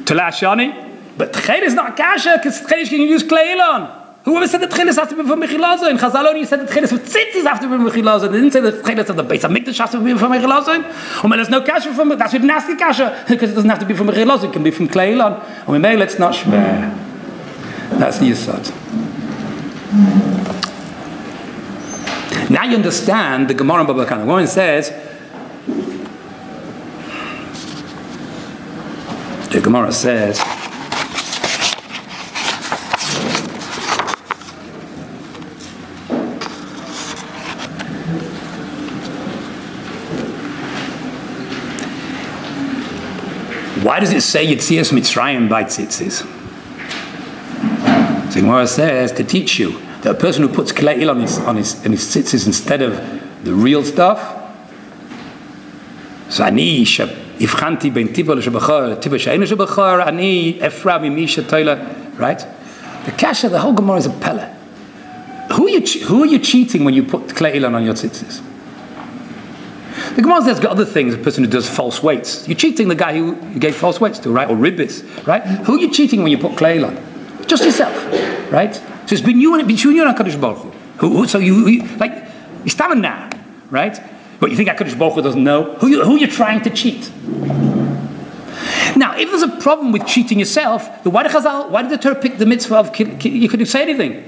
S1: Shani? But Techelet is not kasha because Techelet can use Kleilon. Whoever said that Techelet has to be from Mechilazon? In Chazal only said that Techelet with tzitzis have to be from Mechilazon. They didn't say that Techelet of the base of Mikdash has to be from Mechilazon. Or there's no kasha from it. That's with nasty kasha because it doesn't have to be from Mechilazon. It can be from Kleilon. Or we may let's not shver. That's the Yesod. Now you understand the Gemara in Baba Kama. The Gemara says. The Gemara says. Why does it say Yetzias Mitzrayim by tzitzis? So Gemara says to teach you that a person who puts Kleil on his tzitzis instead of the real stuff. So ani ifchanti ben tiba l'shabachar tiba she'enu shabachar ani efra mimisha toila. Right? The kasha, the whole Gemara is a pella. Who are you cheating when you put Kleil on your tzitzis? The Gemara says got other things, a person who does false weights. You're cheating the guy who you gave false weights to, right? Or ribbis, right? Who are you cheating when you put clay on? Just yourself, right? So it's between you and HaKadosh Baruch Hu. So you like, you stand now, right? But you think HaKadosh Baruch Hu doesn't know? Who you're trying to cheat? Now, if there's a problem with cheating yourself, then why did the Torah pick the mitzvah of, you couldn't say anything?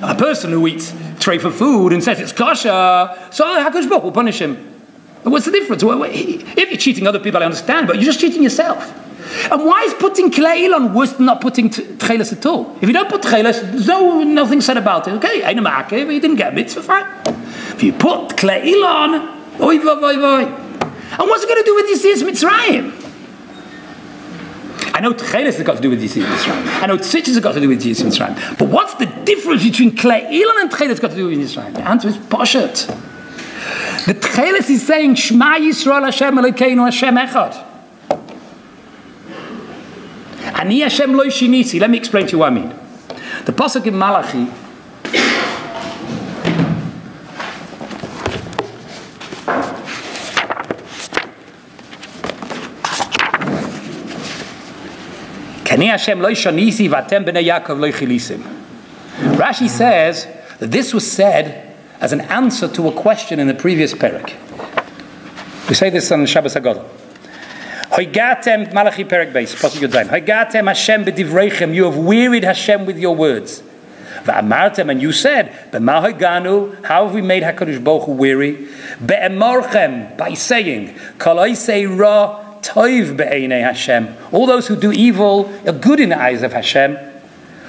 S1: A person who eats tray for food and says it's kosher, so HaKadosh Baruch Hu will punish him. What's the difference? If you're cheating other people, I understand, but you're just cheating yourself. And why is putting Kleil on worse than not putting Techeles at all? If you don't put Techeles, there's nothing said about it. Okay, ain't a ma'akev, but you didn't get a mitzvah, fine. If you put Kleil on, oy vay vay. And what's it going to do with Yetzias Mitzrayim? I know Techeles has got to do with Yetzias Mitzrayim. I know Tzitzis has got to do with Yetzias Mitzrayim. But what's the difference between Kleil and Techeles got to do with Mitzrayim? The answer is Poshet. The Techeles is saying Shema Yisrael Hashem Elokeinu Hashem Echad. Ani Hashem lo shinisi. Let me explain to you what I mean. The pasuk in Malachi Ani Hashem lo shinisi v'atem b'nei Yaakov lo chilisim. Rashi says that this was said as an answer to a question in the previous parak. We say this on Shabbos HaGadol. Hoigatem Malachi Perek Beis, Pasuk Yud Zayin. Hoigatem Hashem b'divreichem, you have wearied Hashem with your words. V'amartem, and you said, b'ma hoiganu, how have we made HaKadosh Baruch Hu weary? Be'emorchem, by saying, kol oisei ra toiv be'einei Hashem. All those who do evil are good in the eyes of Hashem.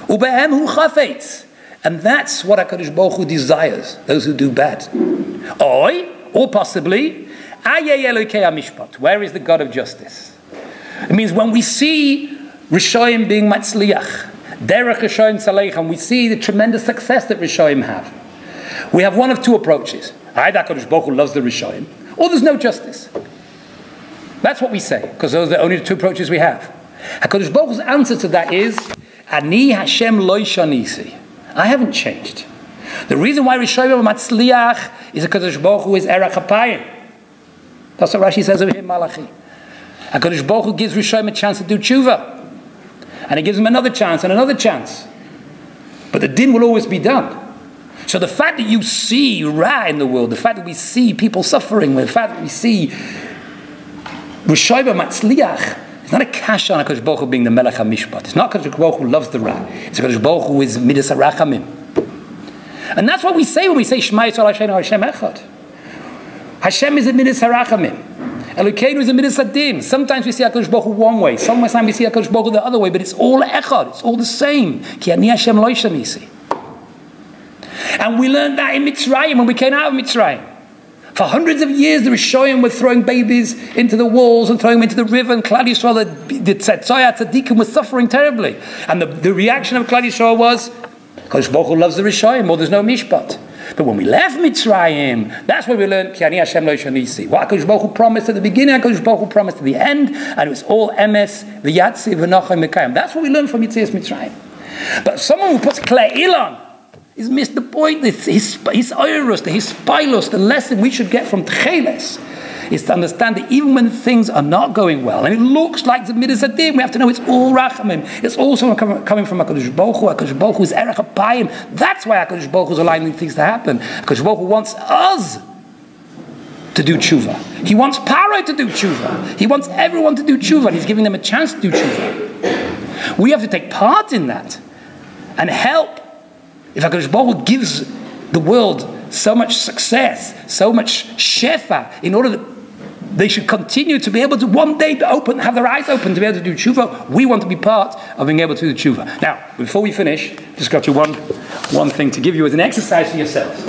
S1: Ube'em hu chafetz. And that's what HaKadosh Baruch Hu desires, those who do bad. Or possibly, Ayei Elokei HaMishpat. Where is the God of justice? It means when we see Rishoyim being Matzliach, Derech Rishoyim Tzaleich, and we see the tremendous success that Rishoyim have, we have one of two approaches. Either HaKadosh Baruch Hu loves the Rishoyim, or there's no justice. That's what we say, because those are the only two approaches we have. HaKadosh Baruch Hu's answer to that is, Ani Hashem lo shanisi. I haven't changed. The reason why Rishoyim are Matzliach is because HaKadosh Baruch Hu is Erech HaPayim. That's what Rashi says over here in Malachi. HaKadosh Baruch Hu gives Rishoyim a chance to do tshuva. And he gives them another chance and another chance. But the din will always be done. So the fact that you see Ra in the world, the fact that we see people suffering, the fact that we see Rishoyim Matzliach, it's not a kasha on HaKadosh Baruch Hu being the Melech HaMishpat. It's not HaKadosh Baruch Hu loves the Ra. It's HaKadosh Baruch Hu is Midas HaRachamim. And that's what we say when we say Shema Yisrael Hashem Echad. Hashem is a Midas HaRachamim. Elokeinu is a Midas Hadin. Sometimes we see HaKadosh Baruch Hu one way. Sometimes we see HaKadosh Baruch Hu the other way. But it's all Echad. It's all the same. Ki ani Hashem lo shanisi. And we learned that in Mitzrayim when we came out of Mitzrayim. For hundreds of years, the Rishoyim were throwing babies into the walls and throwing them into the river, and Klal Yisrael, the Tzedzoya Tzadikim, was suffering terribly. And the reaction of Klal Yisrael was, HaKadosh Baruch Hu loves the Rishoyim, or there's no Mishpat. But when we left Mitzrayim, that's where we learned Ki ani Hashem lo shanisi. What HaKadosh Baruch Hu promised at the beginning, HaKadosh Baruch Hu promised at the end, and it was all emes, v'yatzi, v'nachai, mekayim. That's what we learned from Yitzias Mitzrayim. But someone who puts Klei Ilan, he's missed the point. It's his oirus, his pilus, the lesson we should get from Techeles is to understand that even when things are not going well, and it looks like the Midas Hadin, we have to know it's all Rachamim. It's also coming from HaKadosh Baruch Hu. HaKadosh Baruch Hu is Erech HaPayim. That's why HaKadosh Baruch Hu is allowing things to happen. HaKadosh Baruch Hu wants us to do tshuva. He wants Paro to do tshuva. He wants everyone to do tshuva, and he's giving them a chance to do tshuva. We have to take part in that and help. If HaKadosh Baruch Hu gives the world so much success, so much shefa, in order that they should continue to be able to one day have their eyes open to be able to do tshuva, we want to be part of being able to do tshuva. Now, before we finish, just got you one thing to give you as an exercise for yourselves.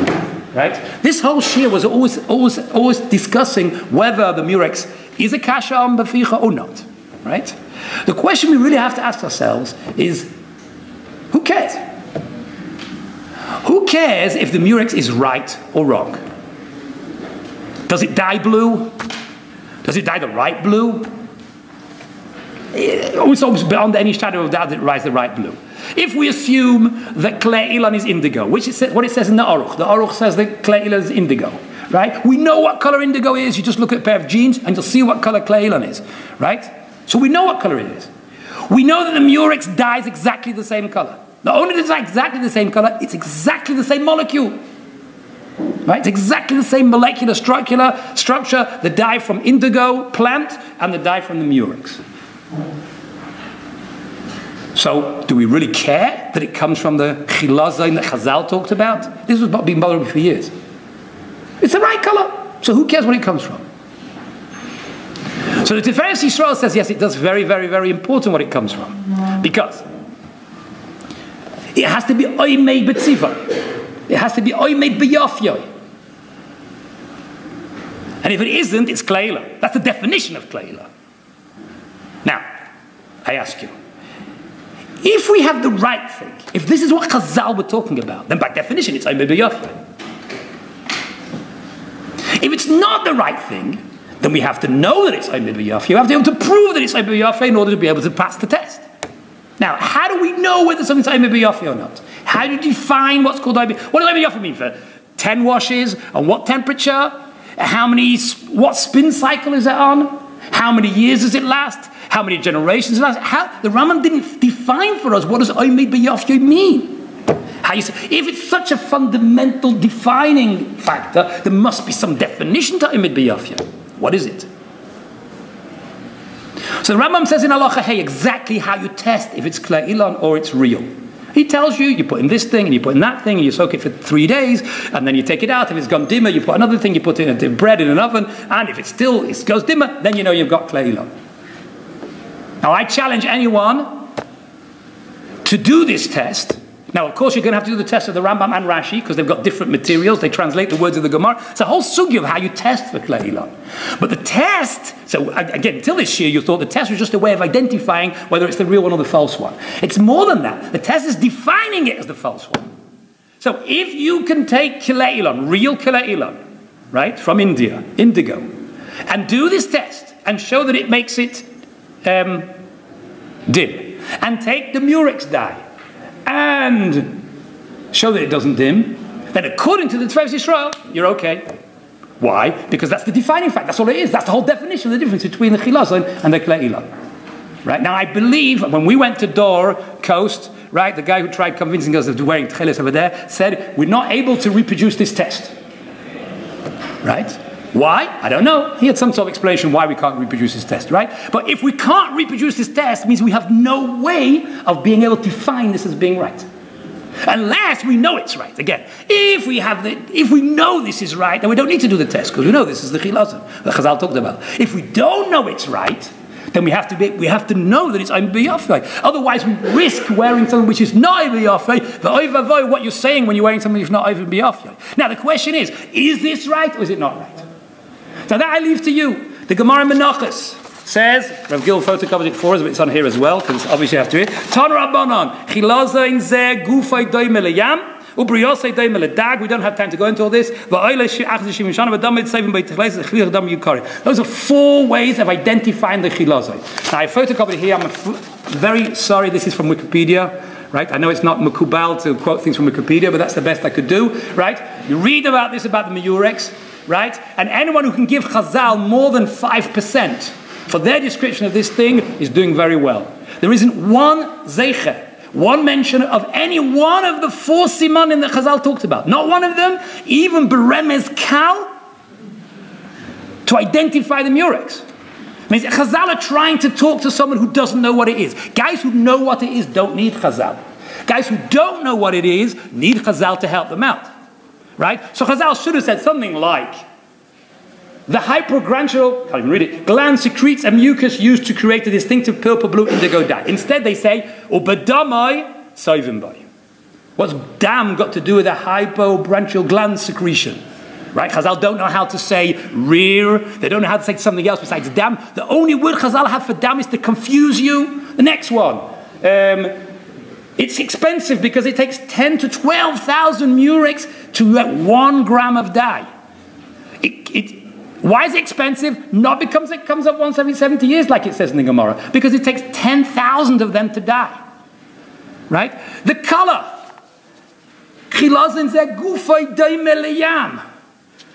S1: Right? This whole shir was always discussing whether the murex is a kasha on beficha or not. Right? The question we really have to ask ourselves is, who cares? Who cares if the murex is right or wrong? Does it dye blue? Does it dye the right blue? It's almost beyond any shadow of doubt that it dyes the right blue. If we assume that Klei Ilan is indigo, which is what it says in the Aruch says that Klei Ilan is indigo, right? We know what color indigo is. You just look at a pair of jeans and you'll see what color Klei Ilan is, right? So we know what color it is. We know that the murex dyes exactly the same color. Not only does it dye exactly the same color, it's exactly the same molecule. Right? It's exactly the same molecular structure, the dye from indigo plant and the dye from the murex. So, do we really care that it comes from the Chilazon that Chazal talked about? This was being bothered for years. It's the right color, so who cares where it comes from? So the Tiferes Yisrael says, yes, it does very, very, very important what it comes from. Because it has to be oimei b'tziva. It has to be oimei b'yafyoi. And if it isn't, it's Klei Ilan. That's the definition of Klei Ilan. Now, I ask you, if we have the right thing, if this is what Chazal were talking about, then by definition it's oimei b'yafyoi. If it's not the right thing, then we have to know that it's oimei b'yafyoi. We have to be able to prove that it's oimei b'yafyoi in order to be able to pass the test. Now, how do we know whether something's oimei b'yafyoi or not? How do you define what's called oimei? What does oimei b'yafyoi mean? For 10 washes, and what temperature? What spin cycle is it on? How many years does it last? How many generations does it last? The Rambam didn't define for us what does oimei b'yafyoi mean. If it's such a fundamental defining factor, there must be some definition to oimei b'yafyoi. What is it? So the Rambam says in Halacha Hey exactly how you test if it's Klei Ilan or it's real. He tells you, you put in this thing, and you put in that thing, and you soak it for 3 days, and then you take it out. If it's gone dimmer, you put another thing, you put it in bread in an oven, and if it goes dimmer, then you know you've got Kleilon. Now, I challenge anyone to do this test. Now, of course, you're going to have to do the test of the Rambam and Rashi, because they've got different materials. They translate the words of the Gemara. It's a whole sugya of how you test for Kleilon. But the test, so again, until this year, you thought the test was just a way of identifying whether it's the real one or the false one. It's more than that. The test is defining it as the false one. So if you can take Kleilon, real Kleilon, right, from India, indigo, and do this test and show that it makes it dim, and take the Murex dye, and show that it doesn't dim, then according to the Tiferes Yisrael, you're okay. Why? Because that's the defining fact. That's all it is. That's the whole definition of the difference between the Chilazon and the Kleilon. Right? Now, I believe when we went to Dor Coast, right, the guy who tried convincing us of wearing Techeles over there said, we're not able to reproduce this test. Right? Why? I don't know. He had some sort of explanation why we can't reproduce this test, right? But if we can't reproduce this test, it means we have no way of being able to define this as being right. Unless we know it's right. Again, if we know this is right, then we don't need to do the test, because we know this is the Chilazon that Chazal talked about. If we don't know it's right, then we have to know that it's Ayim B'Yafei. Otherwise, we risk wearing something which is not Ayim B'Yafei. What you're saying when you're wearing something which is not Ayim B'Yafei. Now, the question is this right or is it not right? So that I leave to you. The Gemara Menachos says, Rav Gil photocopied it for us, but it's on here as well, because obviously you have to read. Tan Rabbanon, Chilazon Zeh Gufay Doime Leyam, Ubriyosei Doime Ledag. We don't have time to go into all this. Those are 4 ways of identifying the Chilazon. Now I photocopied it here. I'm very sorry, this is from Wikipedia. Right? I know it's not makubal to quote things from Wikipedia, but that's the best I could do. Right? You read about this, about the Miyurex, right? And anyone who can give Chazal more than 5% for their description of this thing is doing very well. There isn't one zeicher, one mention of any one of the 4 simanim that Chazal talked about. Not one of them, even beremez kal, to identify the Murex. It means Chazal are trying to talk to someone who doesn't know what it is. Guys who know what it is don't need Chazal. Guys who don't know what it is need Chazal to help them out. Right? So Chazal should have said something like, the hypoglandular, can't even read it, gland secretes a mucus used to create a distinctive purple blue indigo dye. Instead they say, ubadamai soivimbai. What's dam got to do with a hypoglandular gland secretion? Right? Chazal don't know how to say rear. They don't know how to say something else besides dam. The only word Chazal have for dam is to confuse you. The next one. It's expensive because it takes 10 to 12,000 murex to get 1 gram of dye. Why is it expensive? Not because it comes up once every 70 years like it says in the Gemara. Because it takes 10,000 of them to dye. Right? The color. Chilazon Zeh Gufay Doime Leyam.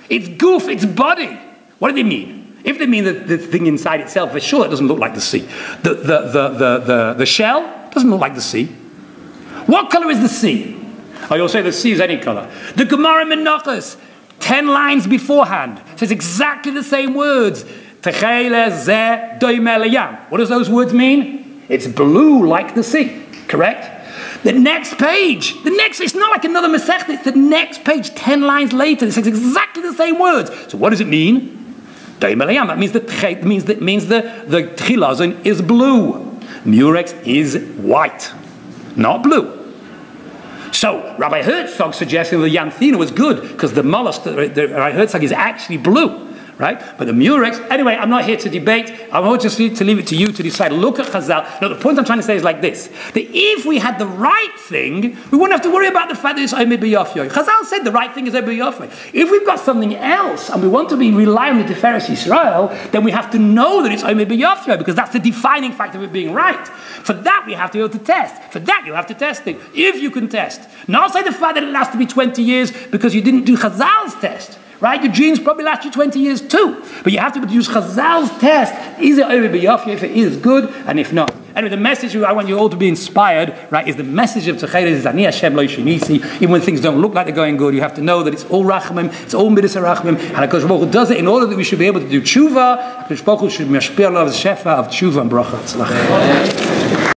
S1: It's goof, it's body. What do they mean? If they mean the thing inside itself, for sure it doesn't look like the sea. The shell doesn't look like the sea. What color is the sea? Oh, you'll say the sea is any color. The Gemara Menachos, 10 lines beforehand, says exactly the same words. Techelet Zeh Doime Leyam. What does those words mean? It's blue like the sea, correct? The next page, it's not like another Masechta, it's the next page, 10 lines later, it says exactly the same words. So what does it mean? Doime Leyam. That means the Chilazon is blue. Murex is white, not blue. So Rabbi Herzog suggesting the Yanthina was good because the mollusk, Rabbi Herzog, is actually blue. Right? But the Murex, anyway, I'm not here to debate. I want just to leave it to you to decide. Look at Chazal. No, the point I'm trying to say is like this. That if we had the right thing, we wouldn't have to worry about the fact that it's Ayim B'Yafei. Chazal said the right thing is Ayim B'Yafei. If we've got something else and we want to rely on the Tiferes Yisrael, then we have to know that it's Ayim B'Yafei because that's the defining fact of it being right. For that, we have to be able to test. For that, you have to test it. If you can test. Not say the fact that it lasts to be 20 years because you didn't do Chazal's test. Right? Your genes probably last you 20 years too. But you have to use Chazal's test. Is it Ayim B'Yafei? If it is, good. And if not. Anyway, the message I want you all to be inspired, right, is the message of Techelet is Ani Hashem Lo Yishinisi. Even when things don't look like they're going good, you have to know that it's all Rachamim, it's all Midas HaRachamim. And HaKadosh Baruch Hu does it in order that we should be able to do tshuva. HaKadosh Baruch Hu should mashpir of shefa of tshuva and bracha.